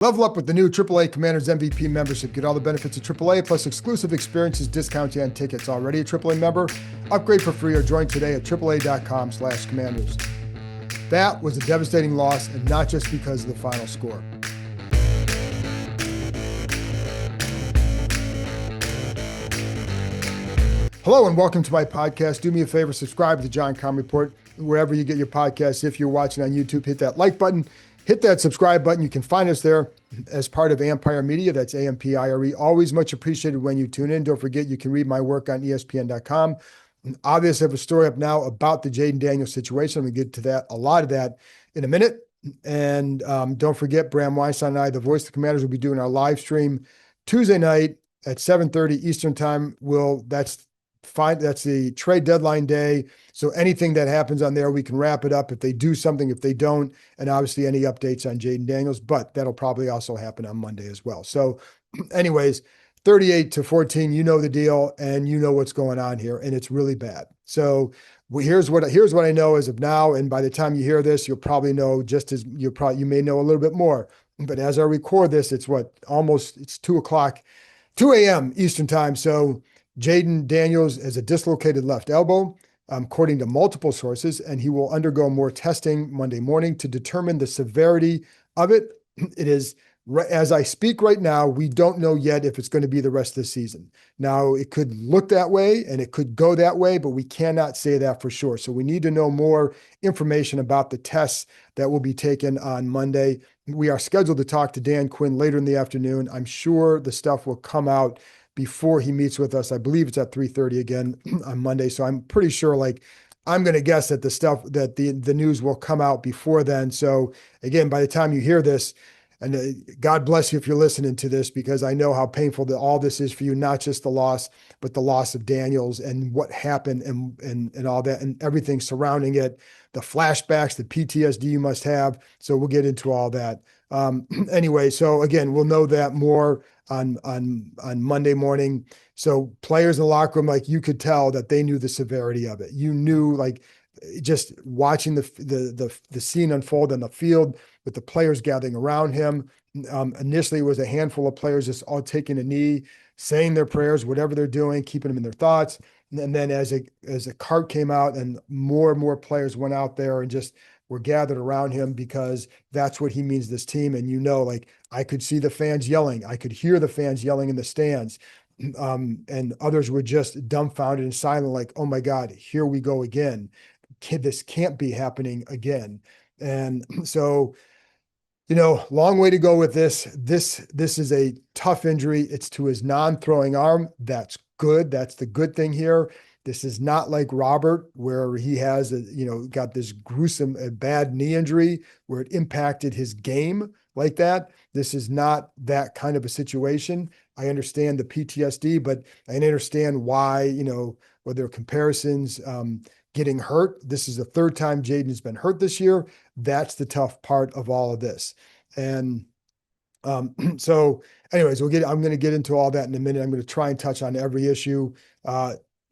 Level up with the new AAA Commanders MVP membership. Get all the benefits of AAA plus exclusive experiences, discounts, and tickets. Already a AAA member? Upgrade for free or join today at AAA.com/Commanders. That was a devastating loss, and not just because of the final score. Hello and welcome to my podcast. Do me a favor, subscribe to the John Keim Report wherever you get your podcasts. If you're watching on YouTube, hit that like button. Hit that subscribe button. You can find us there as part of Empire Media. That's AMPIRE. Always much appreciated when you tune in. Don't forget, you can read my work on ESPN.com. Obviously, I have a story up now about the Jayden Daniels situation. I'm going to get to that, a lot of that in a minute. And don't forget, Bram Weinstein and I, the Voice of the Commanders, will be doing our live stream Tuesday night at 7:30 Eastern Time. That's the trade deadline day. So anything that happens on there, we can wrap it up if they do something, if they don't, and obviously any updates on Jayden Daniels, but that'll probably also happen on Monday as well. So anyways, 38-14, you know the deal and you know what's going on here, and it's really bad. So here's what I know as of now, and by the time you hear this, you'll probably know you may know a little bit more. But as I record this, it's 2 a.m. Eastern Time. So Jayden Daniels has a dislocated left elbow, according to multiple sources, and he will undergo more testing Monday morning to determine the severity of it. It is, as I speak right now, we don't know yet if it's going to be the rest of the season. Now, it could look that way and it could go that way, but we cannot say that for sure. So we need to know more information about the tests that will be taken on Monday. We are scheduled to talk to Dan Quinn later in the afternoon. I'm sure the stuff will come out before he meets with us. I believe it's at 3:30 again on Monday. So I'm pretty sure, I'm going to guess that the news will come out before then. So again, by the time you hear this, and God bless you if you're listening to this, because I know how painful all this is for you, not just the loss, but the loss of Daniels and what happened and all that and everything surrounding it, the flashbacks, the PTSD you must have. So we'll get into all that. Anyway, so again, we'll know that more on Monday morning. So players in the locker room, you could tell that they knew the severity of it. You knew, just watching the scene unfold on the field with the players gathering around him. Initially, it was a handful of players just all taking a knee, saying their prayers, whatever they're doing, keeping them in their thoughts. And then as a cart came out and more and more players went out there and just were gathered around him, because that's what he means to this team. And I could see the fans yelling. I could hear the fans yelling in the stands. And others were just dumbfounded and silent, oh my God, here we go again. This can't be happening again. And so, long way to go with this. This is a tough injury. It's to his non-throwing arm. That's good. That's the good thing here. This is not like Robert, where he has got this gruesome, bad knee injury where it impacted his game like that. This is not that kind of a situation. I understand the PTSD, but I understand why, whether comparisons, getting hurt. This is the third time Jayden has been hurt this year. That's the tough part of all of this. And so anyways, I'm going to get into all that in a minute. I'm going to try and touch on every issue.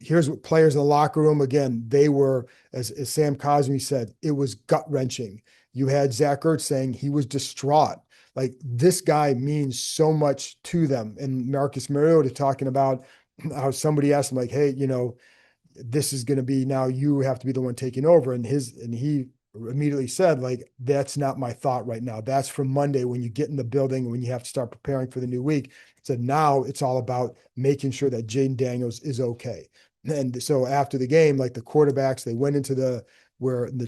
Here's what players in the locker room, again, they were, as Sam Cosmi said, it was gut-wrenching. You had Zach Ertz saying he was distraught. This guy means so much to them. And Marcus Mariota talking about how somebody asked him, hey, this is going to be, now you have to be the one taking over. And he immediately said, that's not my thought right now. That's for Monday when you get in the building, when you have to start preparing for the new week. Said now it's all about making sure that Jayden Daniels is okay. And so after the game, the quarterbacks, they went into the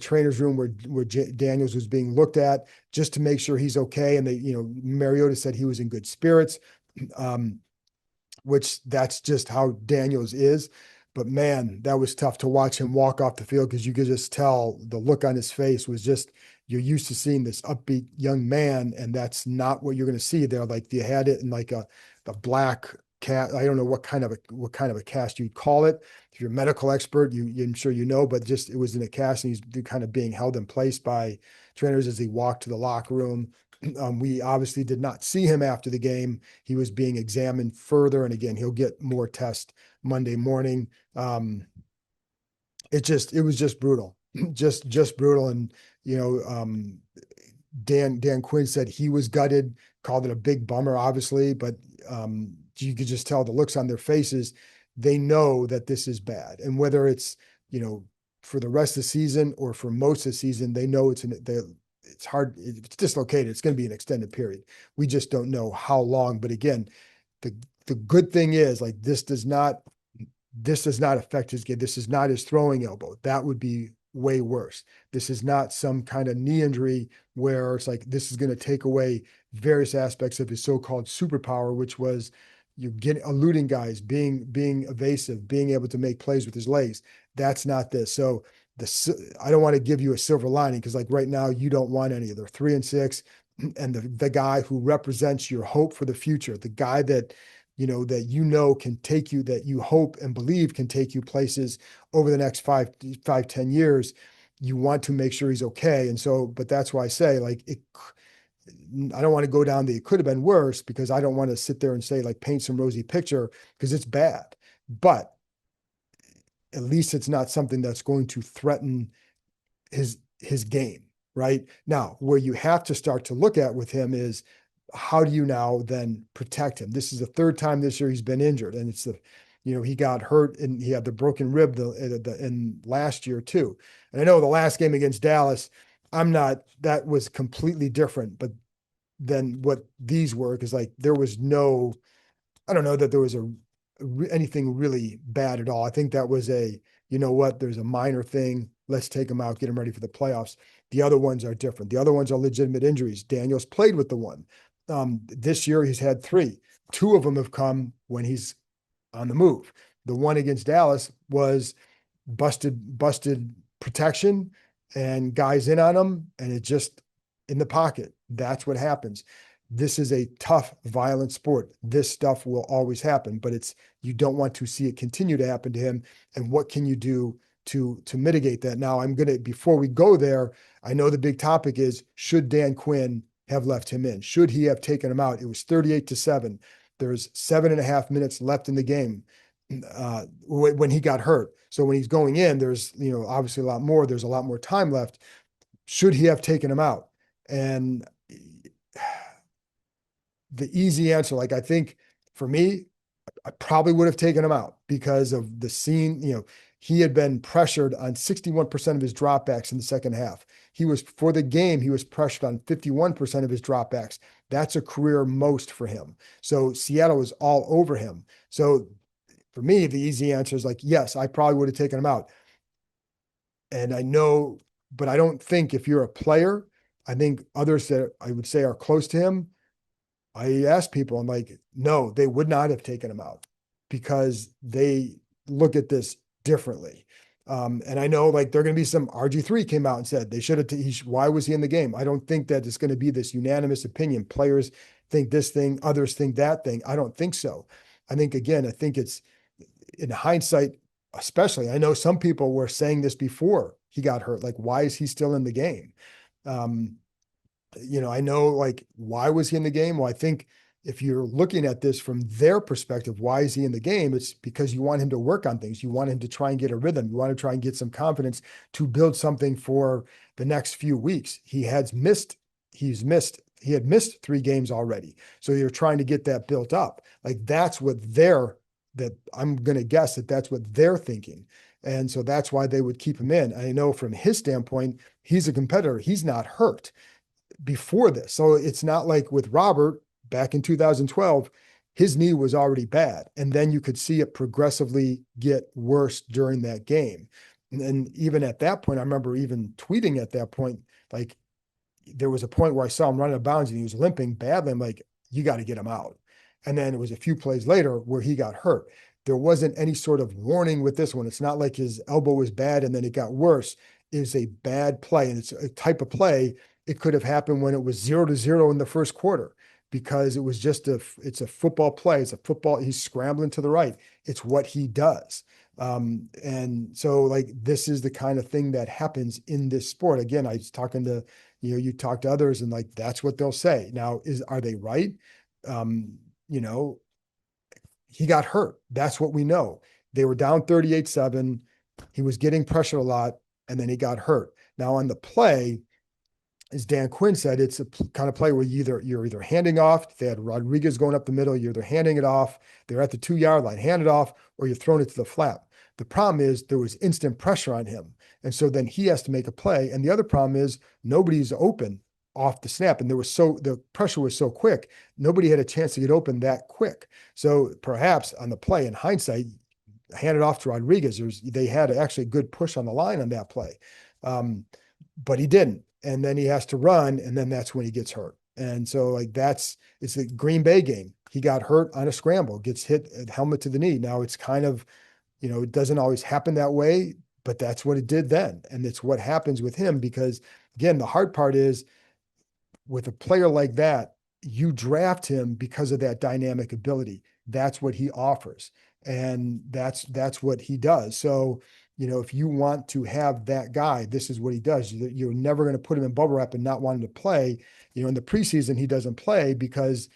trainer's room where Daniels was being looked at just to make sure he's okay. And Mariota said he was in good spirits, which that's just how Daniels is. But man, that was tough to watch him walk off the field, because you could just tell the look on his face was just, you're used to seeing this upbeat young man, and that's not what you're going to see there. You had it in a black cast. I don't know what kind of a cast you'd call it. If you're a medical expert, I'm sure you know, but just it was in a cast, and he's kind of being held in place by trainers as he walked to the locker room. We obviously did not see him after the game. He was being examined further, and again, he'll get more tests Monday morning. It was just brutal, just brutal. And Dan Quinn said he was gutted. called it a big bummer, obviously, but you could just tell the looks on their faces. They know that this is bad. And whether it's, for the rest of the season or for most of the season, they know it's hard. It's dislocated. It's going to be an extended period. We just don't know how long. But again, the the good thing is like this does not affect his game. This is not his throwing elbow. That would be way worse. This is not some kind of knee injury where it's like this is going to take away various aspects of his so-called superpower, which was you get eluding guys, being evasive, being able to make plays with his legs. That's not this. So I don't want to give you a silver lining because like right now you don't want any of They're 3-6, and the guy who represents your hope for the future, the guy that can take you, that you hope and believe can take you places over the next 10 years. You want to make sure he's okay. And so, but that's why I say like I don't want to go down it could have been worse because I don't want to sit there and say like paint some rosy picture because it's bad. But at least it's not something that's going to threaten his game. Right now, where you have to start to look at with him is how do you now then protect him? This is the third time this year he's been injured, and it's he got hurt and he had the broken rib in last year too. And I know the last game against Dallas, that was completely different, but than what these were because like there was I don't know that there was anything really bad at all. I think that was there's a minor thing. Let's take him out, get him ready for the playoffs. The other ones are different. The other ones are legitimate injuries. Daniels played with the one. This year he's had 3. 2 of them have come when he's on the move. The one against Dallas was busted protection and guys in on him, and it just in the pocket. That's what happens. This is a tough, violent sport. This stuff will always happen, but you don't want to see it continue to happen to him. And what can you do to mitigate that? Now, before we go there, I know the big topic is, should Dan Quinn have left him in? Should he have taken him out? It was 38-7. There's 7.5 minutes left in the game when he got hurt. So when he's going in, there's, obviously a lot more. There's a lot more time left. Should he have taken him out? And the easy answer, like I think for me, I probably would have taken him out because of the scene. He had been pressured on 61% of his dropbacks in the second half. For the game, he was pressured on 51% of his dropbacks. That's a career most for him. So Seattle was all over him. So for me, the easy answer is like, yes, I probably would have taken him out. And I know, but I don't think if you're a player, I think others that I would say are close to him, I asked people, I'm like, no, they would not have taken him out because they look at this differently. And I know like there are going to be some RG3 came out and said they should have, why was he in the game? I don't think that it's going to be this unanimous opinion. Players think this thing, others think that thing. I don't think so. I think it's in hindsight, especially, I know some people were saying this before he got hurt. Like, why is he still in the game? I know like, why was he in the game? Well, I think if you're looking at this from their perspective, why is he in the game? It's because you want him to work on things. You want him to try and get a rhythm. You want to try and get some confidence to build something for the next few weeks. He had missed 3 games already. So you're trying to get that built up. Like that's what I'm going to guess that's what they're thinking. And so that's why they would keep him in. I know from his standpoint, he's a competitor. He's not hurt before this. So it's not like with Robert back in 2012, his knee was already bad. And then you could see it progressively get worse during that game. And even at that point, I remember even tweeting at that point, like there was a point where I saw him running out of bounds and he was limping badly. I'm like, you got to get him out. And then it was a few plays later where he got hurt. There wasn't any sort of warning with this one. It's not like his elbow was bad and then it got worse. It's a bad play. And it's a type of play. It could have happened when it was 0-0 in the first quarter because it was just it's a football play. It's a football. He's scrambling to the right. It's what he does. And so like, this is the kind of thing that happens in this sport. Again, I was talking to, you talk to others and like, that's what they'll say. Now are they right? He got hurt. That's what we know. They were down 38-7. He was getting pressured a lot and then he got hurt. Now on the play, as Dan Quinn said, it's a kind of play where you're either handing off. They had Rodriguez going up the middle. You're either handing it off. They're at the 2 yard line, hand it off, or you're throwing it to the flat. The problem is there was instant pressure on him, and so then he has to make a play. And the other problem is nobody's open off the snap, and the pressure was so quick, nobody had a chance to get open that quick. So perhaps on the play, in hindsight, hand it off to Rodriguez. They had actually a good push on the line on that play. But he didn't. And then he has to run, and then that's when he gets hurt. And so, like, it's the Green Bay game. He got hurt on a scramble, gets hit, helmet to the knee. Now it's kind of, it doesn't always happen that way, but that's what it did then. And it's what happens with him because, again, the hard part is with a player like that, you draft him because of that dynamic ability. That's what he offers. And that's what he does. So, if you want to have that guy, this is what he does. You're never going to put him in bubble wrap and not want him to play. In the preseason, he doesn't play because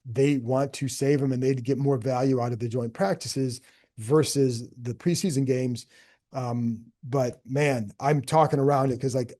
they want to save him and they'd get more value out of the joint practices versus the preseason games. But man, I'm talking around it because like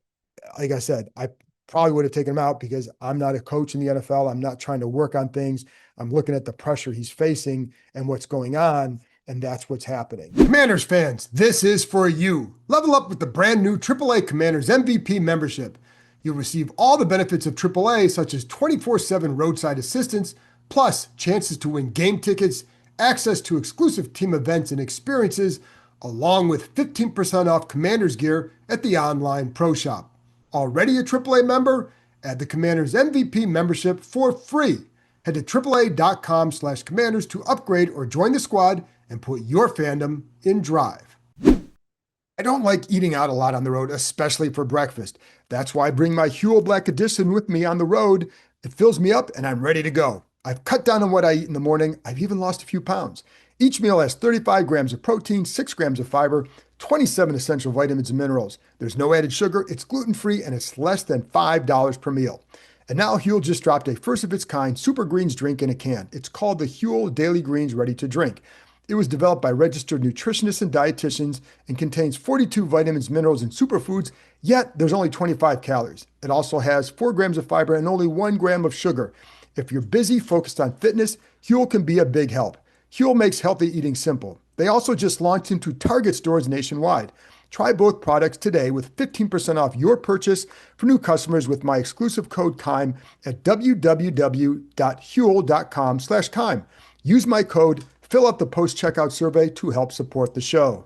I said, I probably would have taken him out because I'm not a coach in the NFL. I'm not trying to work on things. I'm looking at the pressure he's facing and what's going on. And that's what's happening. Commanders fans, this is for you. Level up with the brand new AAA Commanders MVP membership. You'll receive all the benefits of AAA, such as 24/7 roadside assistance, plus chances to win game tickets, access to exclusive team events and experiences, along with 15% off Commanders gear at the online pro shop. Already a AAA member? Add the Commanders MVP membership for free. Head to AAA.com/Commanders to upgrade or join the squad and put your fandom in drive. I don't like eating out a lot on the road, especially for breakfast. That's why I bring my Huel Black Edition with me on the road. It fills me up and I'm ready to go. I've cut down on what I eat in the morning. I've even lost a few pounds. Each meal has 35 grams of protein, 6 grams of fiber, 27 essential vitamins and minerals. There's no added sugar, it's gluten-free, and it's less than $5 per meal. And now Huel just dropped a first-of-its-kind Super Greens drink in a can. It's called the Huel Daily Greens Ready to Drink. It was developed by registered nutritionists and dietitians and contains 42 vitamins, minerals, and superfoods, yet there's only 25 calories. It also has 4 grams of fiber and only 1 gram of sugar. If you're busy, focused on fitness, Huel can be a big help. Huel makes healthy eating simple. They also just launched into Target stores nationwide. Try both products today with 15% off your purchase for new customers with my exclusive code KEIM at www.huel.com/KEIM. Use my code, fill out the post-checkout survey to help support the show.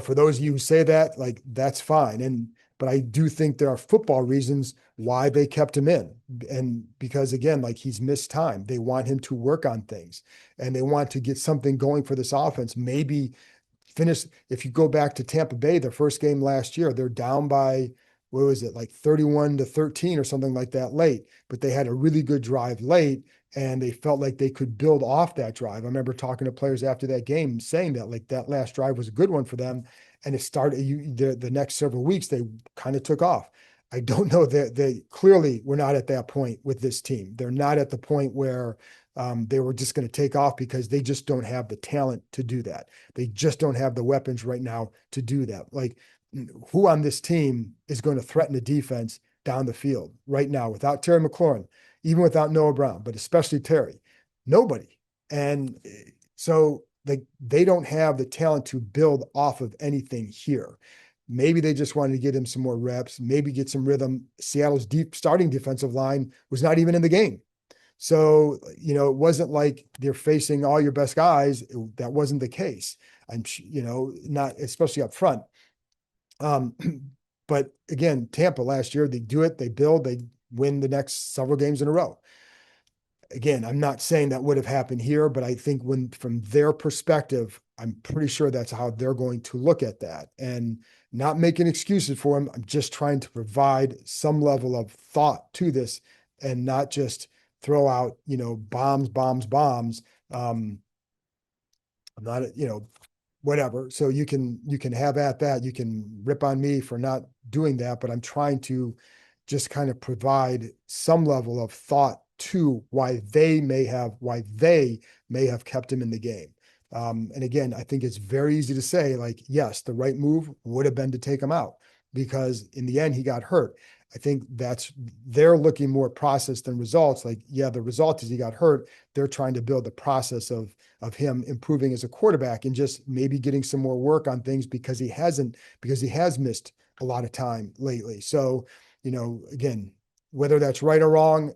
For those of you who say that, like, that's fine. But I do think there are football reasons why they kept him in. And because, again, like, he's missed time. They want him to work on things and they want to get something going for this offense. Maybe finish. If you go back to Tampa Bay, their first game last year, they're down by, what was it, like 31-13 or something like that late. But they had a really good drive late and they felt like they could build off that drive. I remember talking to players after that game saying that, like, that last drive was a good one for them. And it started, the next several weeks, they kind of took off. I don't know that they clearly were not at that point with this team. They're not at the point where they were just going to take off because they just don't have the talent to do that. They just don't have the weapons right now to do that. Like, who on this team is going to threaten the defense down the field right now without Terry McLaurin, even without Noah Brown, but especially Terry? Nobody. And so they don't have the talent to build off of anything here. Maybe they just wanted to get him some more reps, maybe get some rhythm. Seattle's deep starting defensive line was not even in the game. So, it wasn't like they're facing all your best guys. That wasn't the case. Not especially up front. But again, Tampa last year, they do it, they build, they win the next several games in a row. Again, I'm not saying that would have happened here, but I think from their perspective, I'm pretty sure that's how they're going to look at that, and not making excuses for them. I'm just trying to provide some level of thought to this and not just throw out, bombs. I'm not, whatever. So you can have at that. You can rip on me for not doing that, but I'm trying to just kind of provide some level of thought to why they may have kept him in the game. And again, I think it's very easy to say, like, yes, the right move would have been to take him out because in the end he got hurt. I think they're looking more process than results. Like, yeah, the result is he got hurt. They're trying to build the process of him improving as a quarterback and just maybe getting some more work on things because he has missed a lot of time lately. So, again, whether that's right or wrong,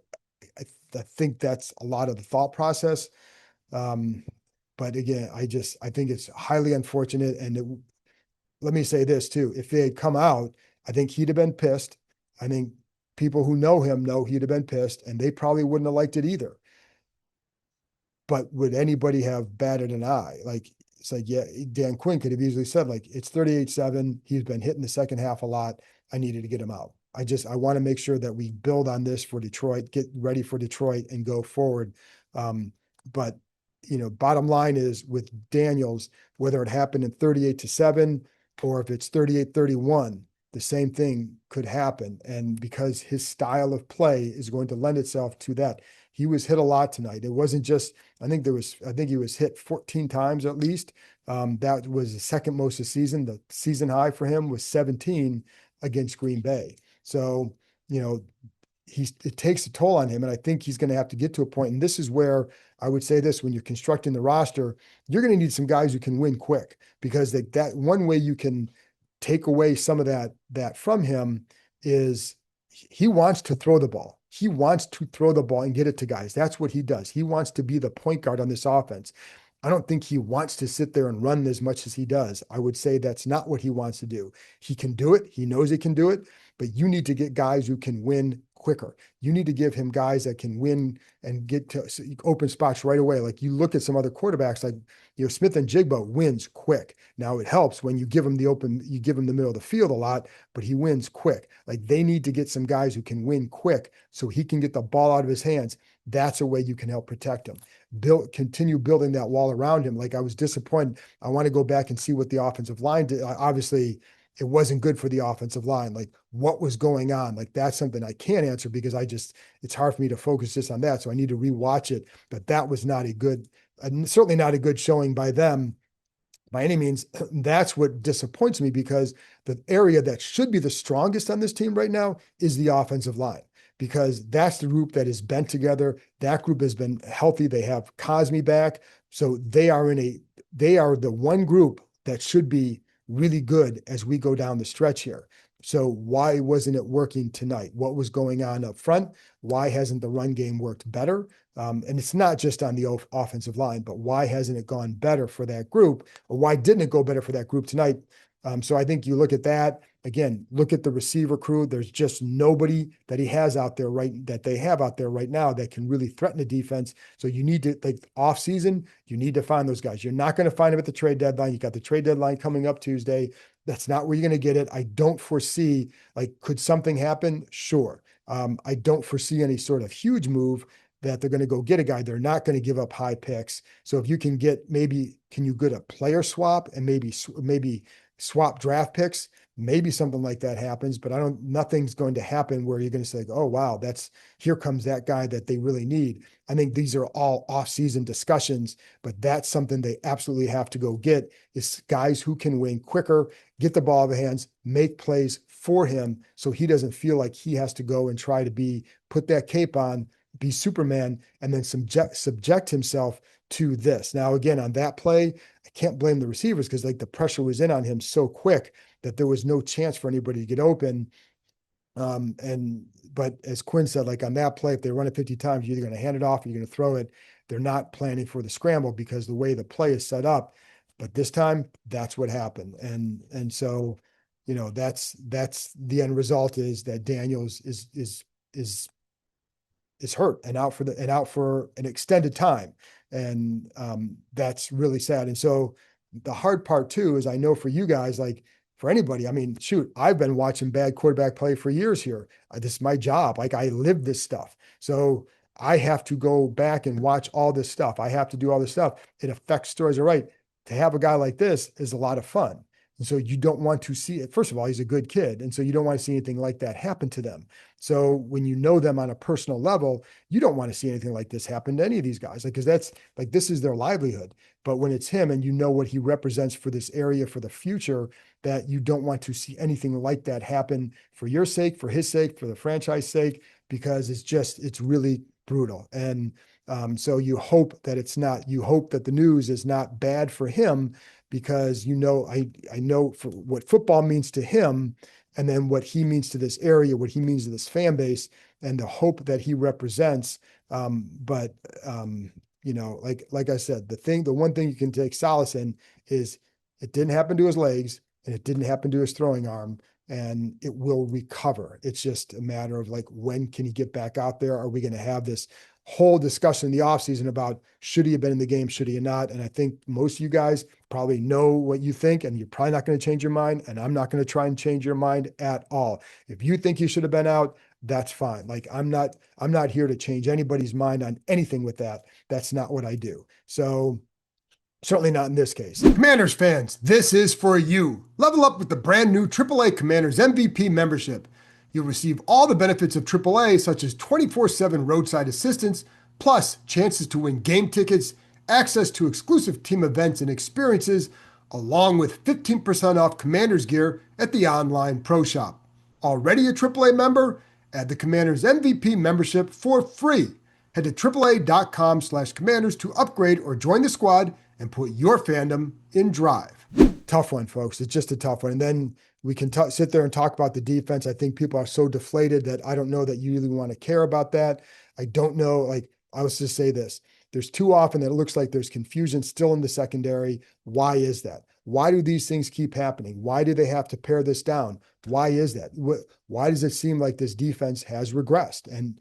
I think that's a lot of the thought process. Um, but again, I think it's highly unfortunate. And let me say this too: if they had come out, I think he'd have been pissed. I think people who know him know he'd have been pissed, and they probably wouldn't have liked it either. But would anybody have batted an eye? Like, it's like, yeah, Dan Quinn could have easily said, like, it's 38-7. He's been hit in the second half a lot. I needed to get him out. I want to make sure that we build on this for Detroit, get ready for Detroit and go forward. But bottom line is with Daniels, whether it happened in 38-7 or if it's 38-31, the same thing could happen. And because his style of play is going to lend itself to that. He was hit a lot tonight. It wasn't just, I think he was hit 14 times at least. That was the second most of the season. The season high for him was 17 against Green Bay. So, it takes a toll on him. And I think he's going to have to get to a point. And this is where I would say this: when you're constructing the roster, you're going to need some guys who can win quick, because that one way you can take away some of that from him is he wants to throw the ball. He wants to throw the ball and get it to guys. That's what he does. He wants to be the point guard on this offense. I don't think he wants to sit there and run as much as he does. I would say that's not what he wants to do. He can do it. He knows he can do it, but you need to get guys who can win quicker. You need to give him guys that can win and get to open spots right away. Like, you look at some other quarterbacks, like, Smith and Jigba wins quick. Now it helps when you give him the middle of the field a lot, but he wins quick. Like, they need to get some guys who can win quick so he can get the ball out of his hands. That's a way you can help protect him. Continue building that wall around him. Like, I was disappointed. I want to go back and see what the offensive line did. Obviously, it wasn't good for the offensive line. Like, what was going on? Like, that's something I can't answer because it's hard for me to focus just on that. So I need to rewatch it. But that was not certainly not a good showing by them by any means. That's what disappoints me, because the area that should be the strongest on this team right now is the offensive line, because that's the group that is bent together. That group has been healthy. They have Cosme back. So they are the one group that should be really good as we go down the stretch here. So why wasn't it working tonight? What was going on up front? Why hasn't the run game worked better? And it's not just on the offensive line, but why hasn't it gone better for that group? Or why didn't it go better for that group tonight? So I think you look at that again, look at the receiver crew. There's just nobody that they have out there right now that can really threaten the defense. So you need to, like, off season, you need to find those guys. You're not going to find them at the trade deadline. You got the trade deadline coming up Tuesday. That's not where you're going to get it. I don't foresee, like, could something happen? Sure. I don't foresee any sort of huge move that they're going to go get a guy. They're not going to give up high picks. So if you can get, can you get a player swap and maybe swap draft picks? Maybe something like that happens, but nothing's going to happen where you're going to say, oh, wow, here comes that guy that they really need. I think these are all off-season discussions, but that's something they absolutely have to go get, is guys who can win quicker, get the ball in the hands, make plays for him so he doesn't feel like he has to go and try to put that cape on, be Superman, and then subject himself to this. Now, again, on that play, I can't blame the receivers because, like, the pressure was in on him so quick that there was no chance for anybody to get open. But as Quinn said, like, on that play, if they run it 50 times, you're either going to hand it off or you're going to throw it. They're not planning for the scramble because the way the play is set up. But this time, that's what happened. And so, that's the end result, is that Daniels is hurt and out for an extended time. And that's really sad. And so the hard part too is, I know for you guys, like, for anybody, I mean, shoot, I've been watching bad quarterback play for years here. This is my job. Like, I live this stuff. So I have to go back and watch all this stuff. I have to do all this stuff. It affects stories. All right. To have a guy like this is a lot of fun. And so you don't want to see it. First of all, he's a good kid. And so you don't want to see anything like that happen to them. So when you know them on a personal level, you don't want to see anything like this happen to any of these guys, like, because that's like, this is their livelihood. But when it's him and you know what he represents for this area for the future, that you don't want to see anything like that happen for your sake, for his sake, for the franchise sake, because it's really brutal. And so you hope that you hope that the news is not bad for him, because I know for what football means to him, and then what he means to this area, what he means to this fan base, and the hope that he represents. But like I said, the one thing you can take solace in is it didn't happen to his legs and it didn't happen to his throwing arm, and it will recover. It's just a matter of like, when can he get back out there? Are we going to have this whole discussion in the offseason about should he have been in the game, should he have not? And I think most of you guys probably know what you think, and you're probably not going to change your mind. And I'm not going to try and change your mind at all. If you think he should have been out, that's fine. Like, I'm not here to change anybody's mind on anything with that. That's not what I do. So certainly not in this case. Commanders fans, this is for you. Level up with the brand new AAA Commanders MVP membership. You'll receive all the benefits of AAA, such as 24/7 roadside assistance, plus chances to win game tickets, access to exclusive team events and experiences, along with 15% off Commanders gear at the online pro shop. Already a AAA member? Add the Commanders MVP membership for free. Head to AAA.com/Commanders to upgrade or join the squad and put your fandom in drive. Tough one, folks. It's just a tough one. And then we can sit there and talk about the defense. I think people are so deflated that I don't know that you really want to care about that. I don't know. Like, I was just say this. There's too often that it looks like there's confusion still in the secondary. Why is that? Why do these things keep happening? Why do they have to pare this down? Why is that? Why does it seem like this defense has regressed? And,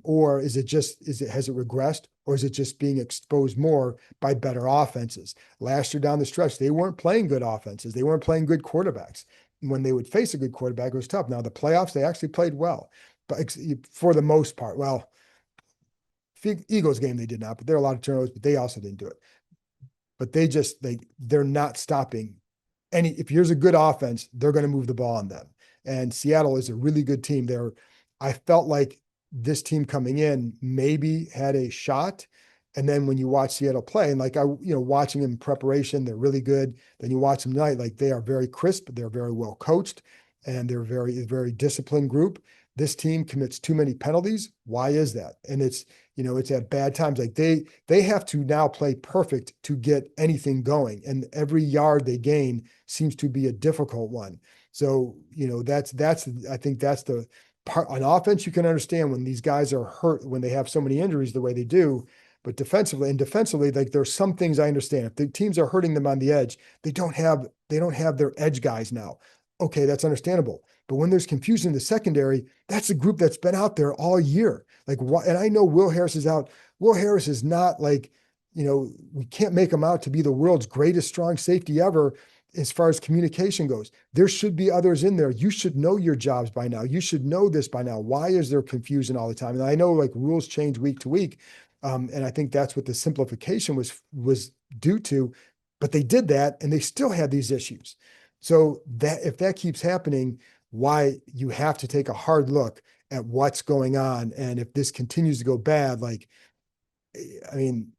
or has it regressed, or is it just being exposed more by better offenses? Last year down the stretch, they weren't playing good offenses. They weren't playing good quarterbacks. When they would face a good quarterback, it was tough. Now the playoffs, they actually played well, but for the most part, well, Eagles game, they did not, but there are a lot of turnovers, but they also didn't do it. But they're not stopping if here's a good offense, they're going to move the ball on them. And Seattle is a really good team. I felt like this team coming in maybe had a shot. And then when you watch Seattle play, and watching them in preparation, they're really good. Then you watch them tonight, like, they are very crisp, they're very well coached, and they're very, very disciplined group. This team commits too many penalties. Why is that? And it's at bad times. Like, they have to now play perfect to get anything going. And every yard they gain seems to be a difficult one. So, I think that's the part. On offense, you can understand when these guys are hurt, when they have so many injuries the way they do. But defensively, like, there's some things I understand. If the teams are hurting them on the edge, they don't have their edge guys now. Okay, that's understandable. But when there's confusion in the secondary, that's a group that's been out there all year. Like, and I know Will Harris is out. Will Harris is not like, we can't make him out to be the world's greatest strong safety ever as far as communication goes. There should be others in there. You should know your jobs by now. You should know this by now. Why is there confusion all the time? And I know, like, rules change week to week. And I think that's what the simplification was due to, but they did that and they still had these issues. So that if that keeps happening, why you have to take a hard look at what's going on. And if this continues to go bad, like, I mean,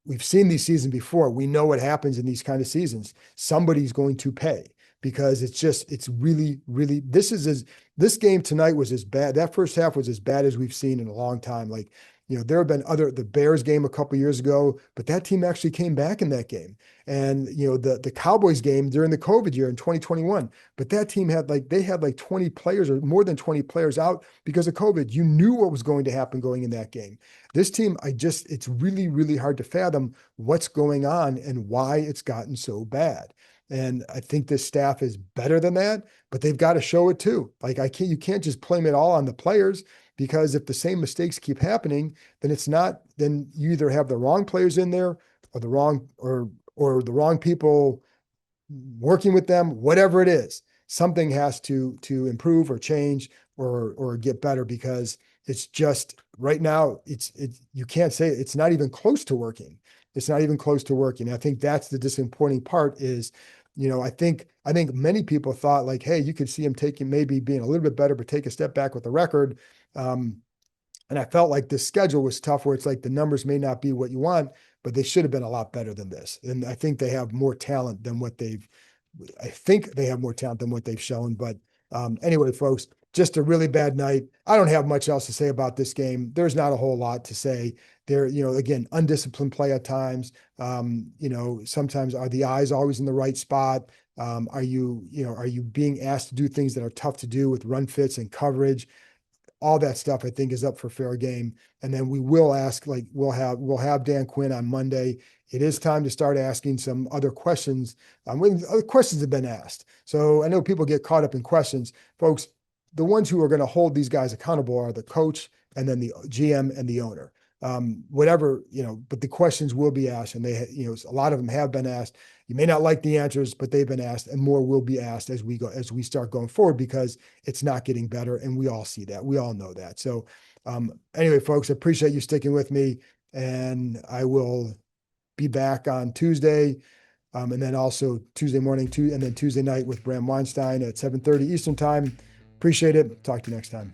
we've seen these seasons before. We know what happens in these kind of seasons. Somebody's going to pay, because it's really, really, this game tonight was as bad. That first half was as bad as we've seen in a long time. Like, there have been the Bears game a couple of years ago, but that team actually came back in that game. And, the Cowboys game during the COVID year in 2021, but that team had 20 players or more than 20 players out because of COVID. You knew what was going to happen going in that game. This team, it's really, really hard to fathom what's going on and why it's gotten so bad. And I think this staff is better than that, but they've got to show it too. Like, you can't just blame it all on the players, because if the same mistakes keep happening, then you either have the wrong players in there or the wrong people working with them, whatever it is. Something has to improve or change or get better, because it's just right now, you can't say it's not even close to working. It's not even close to working. I think that's the disappointing part, is I think many people thought like, hey, you could see him taking maybe being a little bit better, but take a step back with the record. And I felt like this schedule was tough where it's like the numbers may not be what you want, but they should have been a lot better than this. And I think they have more talent than what I think they have more talent than what they've shown. But anyway, folks, just a really bad night. I don't have much else to say about this game. There's not a whole lot to say. There, again, undisciplined play at times. Sometimes are the eyes always in the right spot? Are you being asked to do things that are tough to do with run fits and coverage? All that stuff I think is up for fair game. And then we will ask, like we'll have Dan Quinn on Monday. It is time to start asking some other questions when other questions have been asked. So I know people get caught up in questions. Folks, the ones who are going to hold these guys accountable are the coach and then the GM and the owner. Whatever, but the questions will be asked, and a lot of them have been asked. You may not like the answers, but they've been asked, and more will be asked as we start going forward, because it's not getting better, and we all see that. We all know that. So anyway, folks, I appreciate you sticking with me, and I will be back on Tuesday, and then also Tuesday morning, and then Tuesday night with Bram Weinstein at 7:30 Eastern time. Appreciate it. Talk to you next time.